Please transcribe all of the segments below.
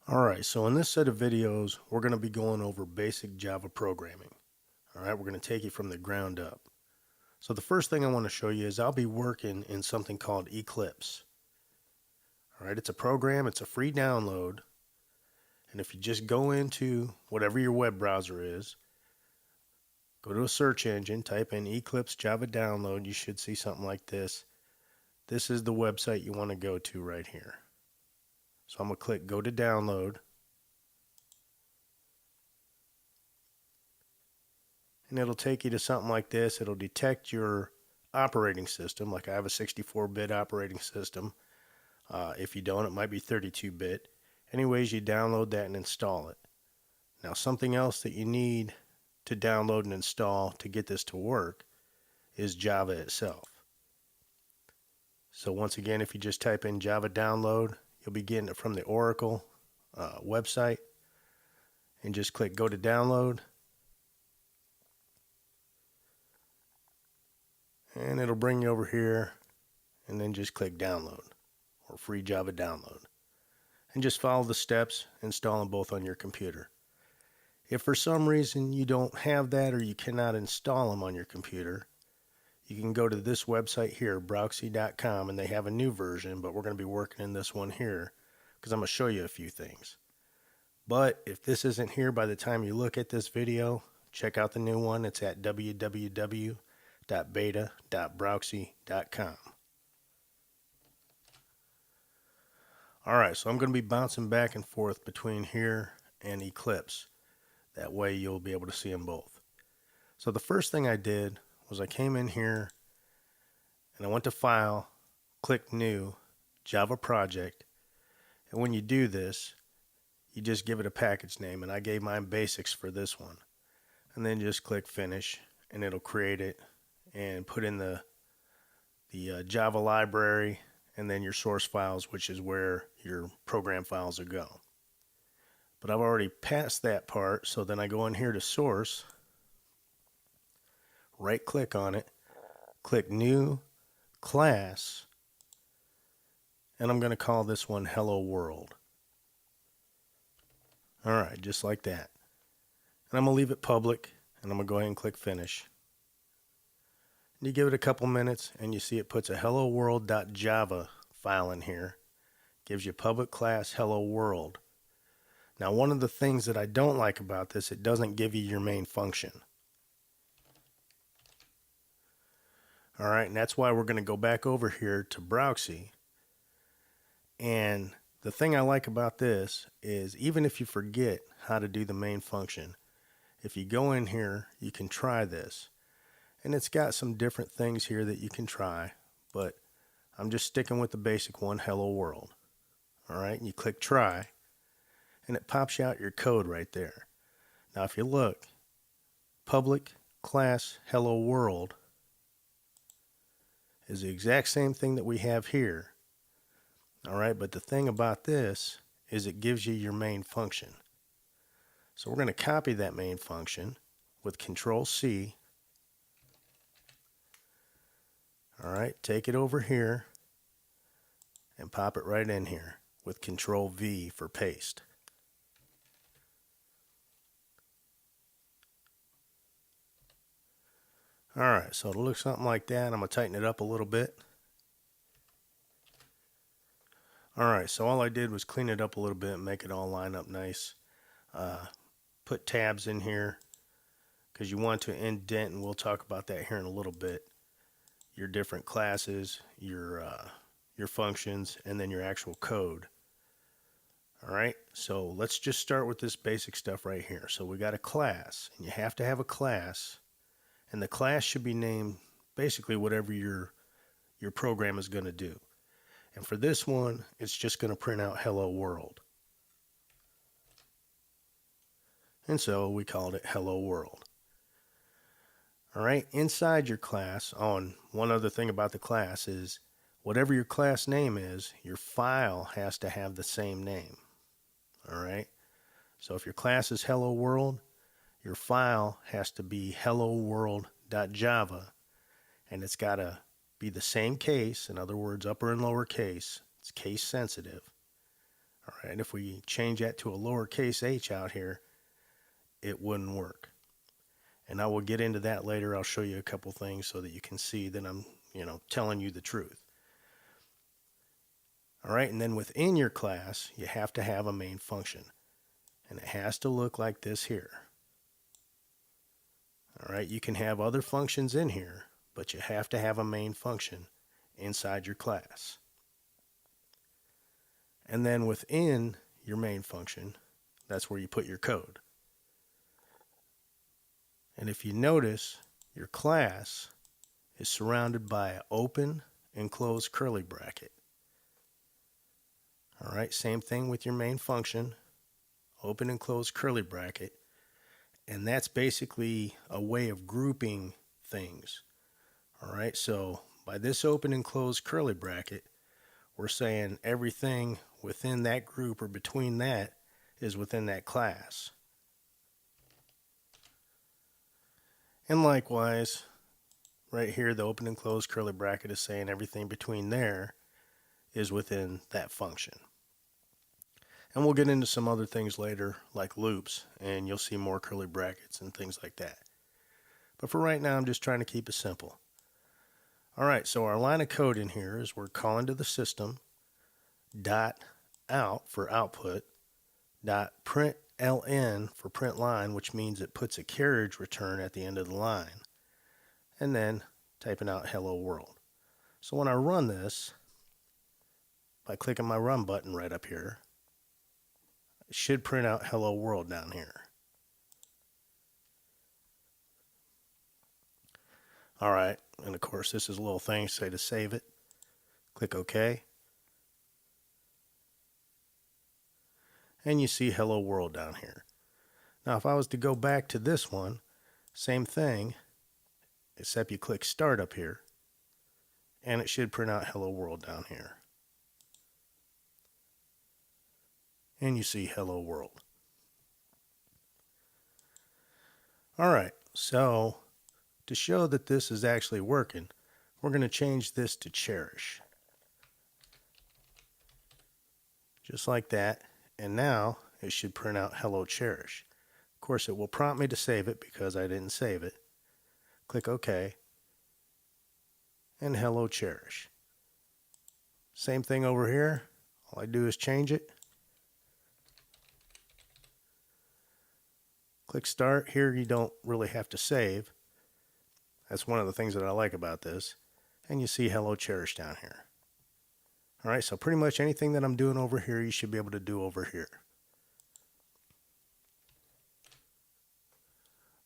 Alright, so in this set of videos, we're going to be going over basic Java programming. Alright, we're going to take it from the ground up. So the first thing I want to show you is I'll be working in something called Eclipse. Alright, it's a program, it's a free download. And if you just go into whatever your web browser is, go to a search engine, type in Eclipse Java download, you should see something like this. This is the website you want to go to right here. So I'm going to click go to download. And it'll take you to something like this. It'll detect your operating system, like I have a 64-bit operating system. If you don't, it might be 32-bit. Anyways, you download that and install it. Now, something else that you need to download and install to get this to work is Java itself. So once again, if you just type in Java download, you'll be getting it from the Oracle website. And just click go to download. And it'll bring you over here, and then just click download or free Java download. And just follow the steps, install them both on your computer. If for some reason you don't have that or you cannot install them on your computer, you can go to this website here, browxy.com, and they have a new version, but we're going to be working in this one here because I'm going to show you a few things. But if this isn't here by the time you look at this video, check out the new one. It's at www.beta.browxy.com. Alright, so I'm going to be bouncing back and forth between here and Eclipse. That way you'll be able to see them both. So the first thing I did was I came in here and I went to File, click New, Java Project. And when you do this, you just give it a package name. And I gave mine Basics for this one. And then just click Finish and it'll create it and put in the Java library and then your source files, which is where your program files will go. But I've already passed that part, so then I go in here to source, right click on it, click new class, and I'm going to call this one Hello World. Alright, just like that. And I'm going to leave it public, and I'm going to go ahead and click finish. You give it a couple minutes and you see it puts a hello world.java file in here. Gives you public class hello world. Now one of the things that I don't like about this, it doesn't give you your main function. Alright, and that's why we're going to go back over here to Browxy. And the thing I like about this is even if you forget how to do the main function, if you go in here, you can try this. And it's got some different things here that you can try, but I'm just sticking with the basic one, hello world. Alright, and you click try, and it pops you out your code right there. Now if you look, public class hello world is the exact same thing that we have here. Alright, but the thing about this is it gives you your main function. So we're going to copy that main function with Control C. Alright, take it over here and pop it right in here with Control V for paste. Alright, so it'll look something like that. I'm going to tighten it up a little bit. Alright, so all I did was clean it up a little bit and make it all line up nice. Put tabs in here because you want to indent, and we'll talk about that here in a little bit. Your different classes, your functions, and then your actual code. Alright, so let's just start with this basic stuff right here. So we got a class, and you have to have a class, and the class should be named basically whatever your program is going to do. And for this one, it's just going to print out hello world. And so we called it hello world. Alright, inside your class, one other thing about the class is whatever your class name is, your file has to have the same name. Alright, so if your class is hello world, your file has to be hello world.java, and it's got to be the same case, in other words, upper and lower case. It's case sensitive. All right, if we change that to a lowercase h out here, it wouldn't work. And I will get into that later. I'll show you a couple things so that you can see that I'm, telling you the truth. All right, and then within your class, you have to have a main function. And it has to look like this here. All right, you can have other functions in here, but you have to have a main function inside your class. And then within your main function, that's where you put your code. And if you notice, your class is surrounded by an open and closed curly bracket. All right, same thing with your main function, open and closed curly bracket. And that's basically a way of grouping things. All right, so by this open and closed curly bracket, we're saying everything within that group or between that is within that class. And likewise, right here, the open and closed curly bracket is saying everything between there is within that function. And we'll get into some other things later, like loops, and you'll see more curly brackets and things like that. But for right now, I'm just trying to keep it simple. All right, so our line of code in here is we're calling to the system dot out for output, dot print-ln for print line, which means it puts a carriage return at the end of the line, and then typing out hello world. So when I run this, by clicking my run button right up here, it should print out hello world down here. All right, and of course this is a little thing, say to save it. Click OK. And you see hello world down here. Now if I was to go back to this one, same thing, except you click start up here, and it should print out hello world down here. And you see hello world. All right, so to show that this is actually working, we're going to change this to cherish. Just like that, and now it should print out hello cherish. Of course, it will prompt me to save it because I didn't save it. Click OK, and hello cherish. Same thing over here. All I do is change it. Click start. Here you don't really have to save. That's one of the things that I like about this. And you see hello cherish down here. All right, so pretty much anything that I'm doing over here, you should be able to do over here.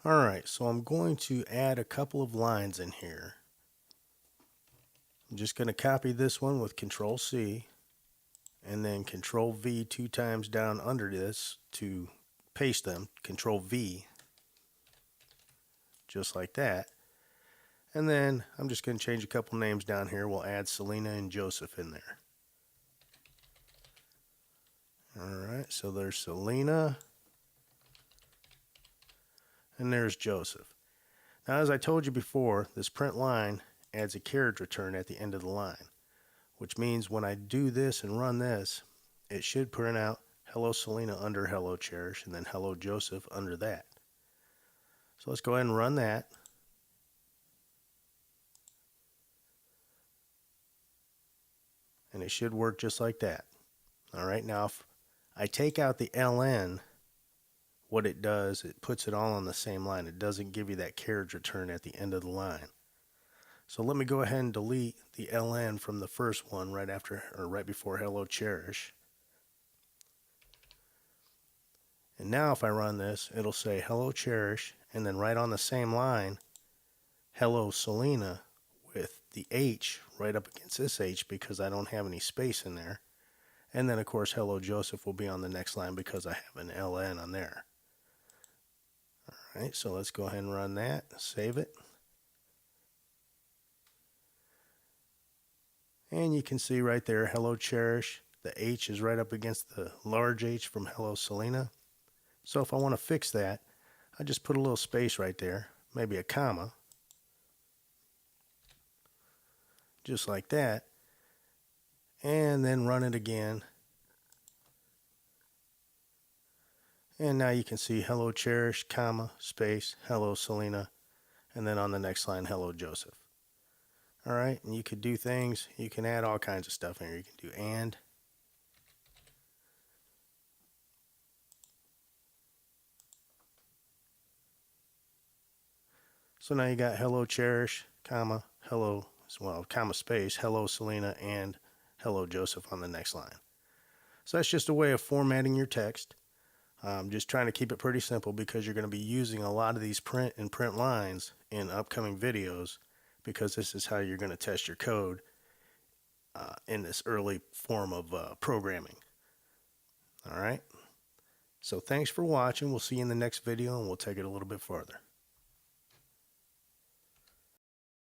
All right, so I'm going to add a couple of lines in here. I'm just going to copy this one with Control C and then Control V 2 times down under this to paste them. Control V, just like that. And then I'm just going to change a couple names down here. We'll add Selena and Joseph in there. All right, so there's Selena and there's Joseph. Now, as I told you before, this print line adds a carriage return at the end of the line, which means when I do this and run this, it should print out hello Selena under hello cherish and then hello Joseph under that. So let's go ahead and run that. And it should work just like that. All right, now if I take out the ln, what it does, it puts it all on the same line. It doesn't give you that carriage return at the end of the line. So let me go ahead and delete the ln from the first one right after or right before hello cherish. And now if I run this, it'll say hello cherish and then right on the same line, hello Selena with the H right up against this H because I don't have any space in there. And then of course hello Joseph will be on the next line because I have an ln on there. All right, so let's go ahead and run that, save it. And you can see right there, hello cherish, the H is right up against the large H from hello Selena. So if I want to fix that, I just put a little space right there, maybe a comma, just like that, and then run it again, And now you can see hello Cherish, comma, space, hello Selena, and then on the next line, hello Joseph. All right, and you could do things, you can add all kinds of stuff in here. You can do and. So now you got hello Cherish, comma, hello, well, comma, space, hello Selena, and hello Joseph on the next line. So that's just a way of formatting your text. Just trying to keep it pretty simple because you're going to be using a lot of these print and print lines in upcoming videos, because this is how you're going to test your code in this early form of programming. All right. So thanks for watching. We'll see you in the next video, and we'll take it a little bit further.